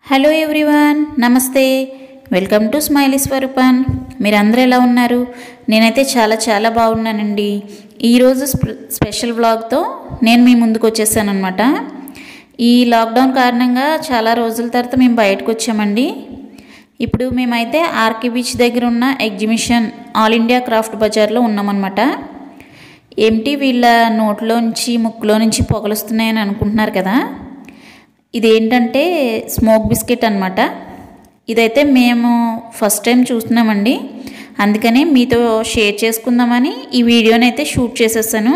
Hello everyone, నమస్తే. Welcome to Smiley Swaroopan. మీరందరూ ఎలా ఉన్నారు? నేనైతే చాలా బాగున్నానండి. ఈరోజు స్పెషల్ వ్లాగ్తో నేను మీ ముందుకు వచ్చేసాను అనమాట. ఈ లాక్డౌన్ కారణంగా చాలా రోజుల తర్వాత మేము బయటకు వచ్చామండి. ఇప్పుడు మేమైతే ఆర్కే బీచ్ దగ్గర ఉన్న ఎగ్జిబిషన్ ఆల్ ఇండియా క్రాఫ్ట్ బజార్లో ఉన్నామన్నమాట. ఏమిటి వీళ్ళ నోట్లోంచి ముక్కులో నుంచి పొగలుస్తున్నాయని అనుకుంటున్నారు కదా. ఇదేంటంటే స్మోక్ బిస్కెట్ అనమాట. ఇదైతే మేము ఫస్ట్ టైం చూస్తున్నామండి. అందుకని మీతో షేర్ చేసుకుందామని ఈ వీడియోని అయితే షూట్ చేసేసాను.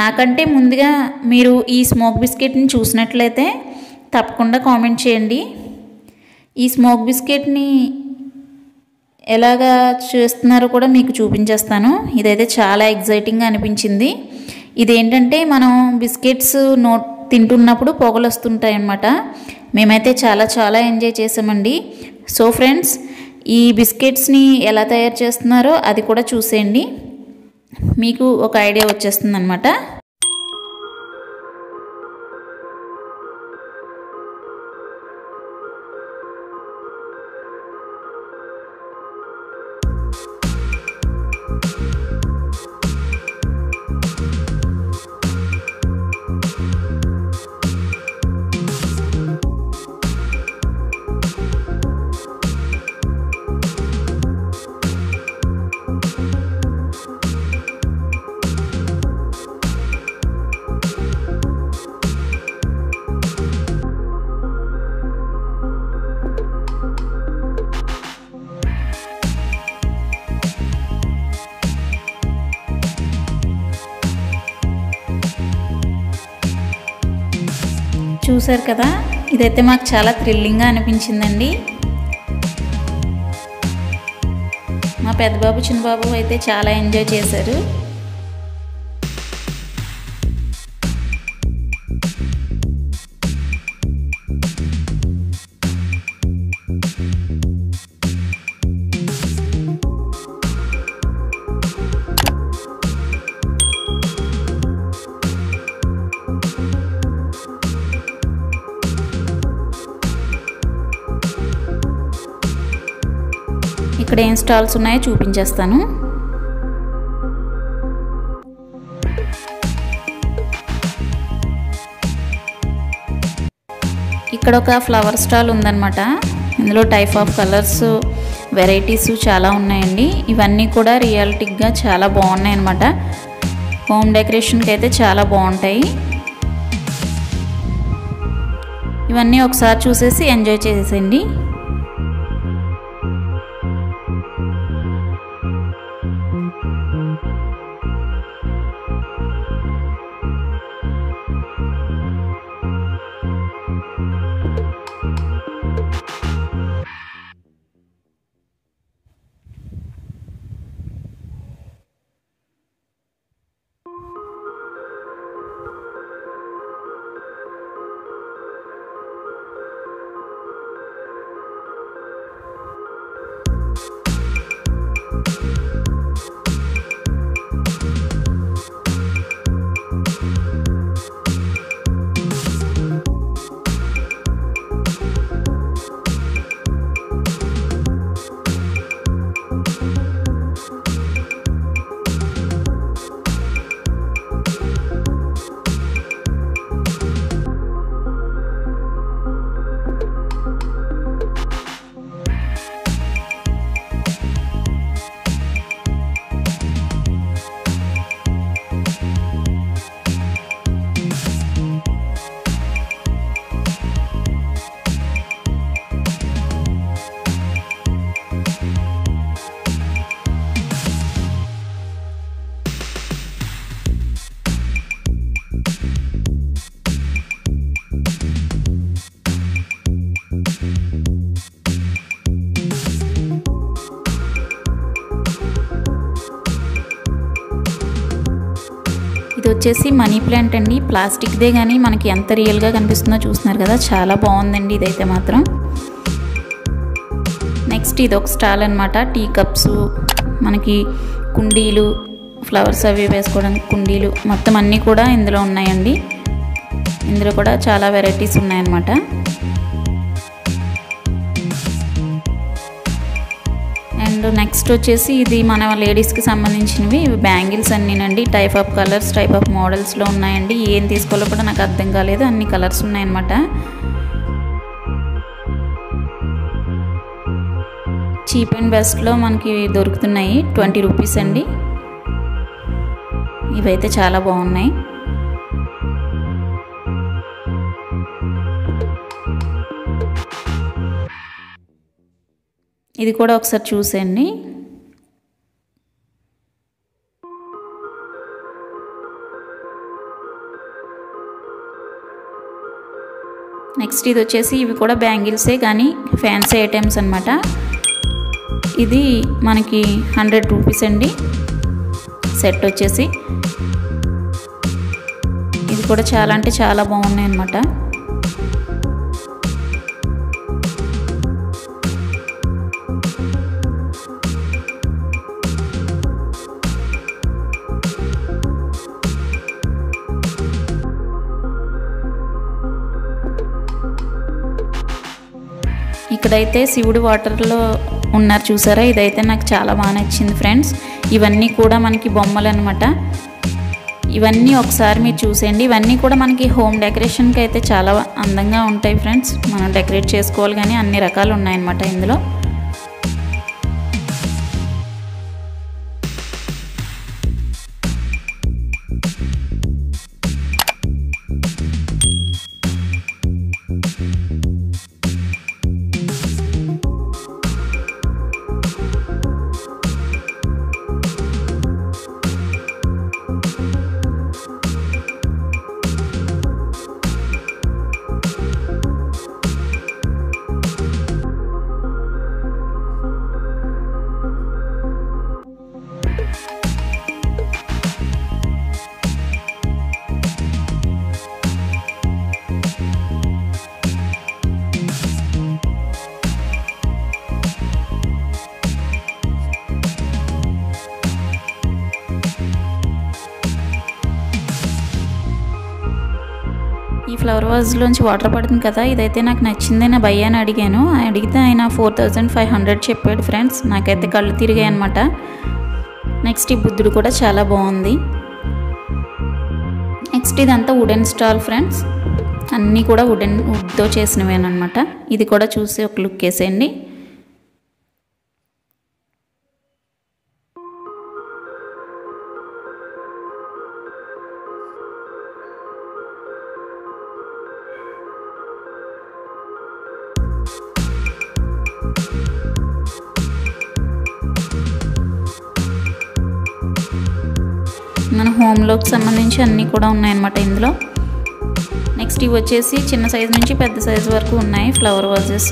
నాకంటే ముందుగా మీరు ఈ స్మోక్ బిస్కెట్ని చూసినట్లయితే తప్పకుండా కామెంట్ చేయండి. ఈ స్మోక్ బిస్కెట్ని ఎలాగా చేస్తున్నారో కూడా మీకు చూపించేస్తాను. ఇదైతే చాలా ఎగ్జైటింగ్గా అనిపించింది. ఇదేంటంటే మనం బిస్కెట్స్ తింటున్నప్పుడు పొగలు వస్తుంటాయి అన్నమాట. మేమైతే చాలా ఎంజాయ్ చేసామండి. సో ఫ్రెండ్స్, ఈ బిస్కెట్స్ని ఎలా తయారు చేస్తున్నారో అది కూడా చూసేయండి, మీకు ఒక ఐడియా వచ్చేస్తుంది అన్నమాట. చూసారు కదా, ఇదైతే మాకు చాలా థ్రిల్లింగ్గా అనిపించిందండి. మా పెద్దబాబు చిన్నబాబు అయితే చాలా ఎంజాయ్ చేశారు. ఇక్కడ ఏం స్టాల్స్ ఉన్నాయో చూపించేస్తాను. ఇక్కడ ఒక ఫ్లవర్ స్టాల్ ఉందన్నమాట. ఇందులో టైప్ ఆఫ్ కలర్స్, వెరైటీస్ చాలా ఉన్నాయండి. ఇవన్నీ కూడా రియలిటిక్గా చాలా బాగున్నాయి అన్నమాట. హోమ్ డెకరేషన్కి అయితే చాలా బాగుంటాయి. ఇవన్నీ ఒకసారి చూసేసి ఎంజాయ్ చేసేయండి. ఇది వచ్చేసి మనీ ప్లాంట్ అండి. ప్లాస్టిక్దే కానీ మనకి ఎంత రియల్గా కనిపిస్తుందో చూస్తున్నారు కదా, చాలా బాగుందండి ఇదైతే మాత్రం. నెక్స్ట్ ఇది ఒక స్టాల్ అనమాట. టీ కప్స్, మనకి కుండీలు, ఫ్లవర్స్ అవి వేసుకోవడానికి కుండీలు, మొత్తం అన్నీ కూడా ఇందులో ఉన్నాయండి. ఇందులో కూడా చాలా వెరైటీస్ ఉన్నాయన్నమాట. నెక్స్ట్ వచ్చేసి ఇది మన లేడీస్కి సంబంధించినవి. ఇవి బ్యాంగిల్స్ అన్నీనండి. Type of colours, type of మోడల్స్లో ఉన్నాయండి. ఏం తీసుకోవాలో కూడా నాకు అర్థం కాలేదు, అన్ని కలర్స్ ఉన్నాయన్నమాట. చీప్ అండ్ బెస్ట్లో మనకి దొరుకుతున్నాయి. 20 రూపీస్ అండి. ఇవైతే చాలా బాగున్నాయి. ఇది కూడా ఒకసారి చూసేయండి. నెక్స్ట్ ఇది వచ్చేసి ఇవి కూడా బ్యాంగిల్సే కానీ ఫ్యాన్సీ ఐటమ్స్ అన్నమాట. ఇది మనకి 100 రూపీస్ అండి సెట్ వచ్చేసి. ఇది కూడా చాలా అంటే చాలా బాగున్నాయి అన్నమాట. ఇక్కడైతే శివుడు వాటర్లో ఉన్నారు చూసారా, ఇదైతే నాకు చాలా బాగా నచ్చింది ఫ్రెండ్స్. ఇవన్నీ కూడా మనకి బొమ్మలు అనమాట. ఇవన్నీ ఒకసారి మీరు చూసేయండి. ఇవన్నీ కూడా మనకి హోమ్ డెకరేషన్కి అయితే చాలా అందంగా ఉంటాయి ఫ్రెండ్స్. మనం డెకరేట్ చేసుకోవాలి కానీ అన్ని రకాలు ఉన్నాయన్నమాట ఇందులో. ఈ ఫ్లవర్ వాజ్లోంచి వాటర్ పడుతుంది కదా, ఇదైతే నాకు నచ్చింది. నేను భయ్యాని అడిగాను, అడిగితే ఆయన 4500 చెప్పాడు ఫ్రెండ్స్. నాకైతే కళ్ళు తిరిగాయి అనమాట. నెక్స్ట్ ఈ బుద్ధుడు కూడా చాలా బాగుంది. నెక్స్ట్ ఇదంతా వుడెన్ స్టాల్ ఫ్రెండ్స్. అన్నీ కూడా వుడ్తో చేసినవేనమాట. ఇది కూడా చూసి ఒక లుక్ వేసేయండి. మన హోమ్లోకి సంబంధించి అన్నీ కూడా ఉన్నాయన్నమాట ఇందులో. నెక్స్ట్ ఇవి వచ్చేసి చిన్న సైజు నుంచి పెద్ద సైజు వరకు ఉన్నాయి ఫ్లవర్ వాజెస్.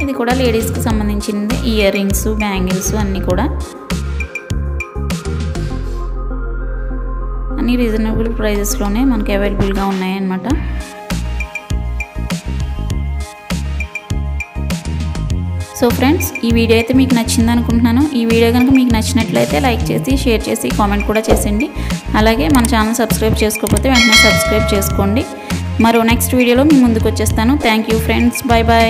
ఇది కూడా లేడీస్కి సంబంధించింది. ఇయర్ రింగ్స్, బ్యాంగిల్స్ అన్నీ కూడా అన్నీ రీజనబుల్ ప్రైజెస్లోనే మనకి అవైలబుల్గా ఉన్నాయన్నమాట. సో ఫ్రెండ్స్, ఈ వీడియో అయితే మీకు నచ్చింది అనుకుంటున్నాను. ఈ వీడియో కనుక మీకు నచ్చినట్లయితే లైక్ చేసి, షేర్ చేసి, కామెంట్ కూడా చేసేయండి. అలాగే మన ఛానల్ సబ్స్క్రైబ్ చేసుకోకపోతే వెంటనే సబ్స్క్రైబ్ చేసుకోండి. మరో నెక్స్ట్ వీడియోలో మీ ముందుకు వచ్చేస్తాను. Thank you friends. Bye bye.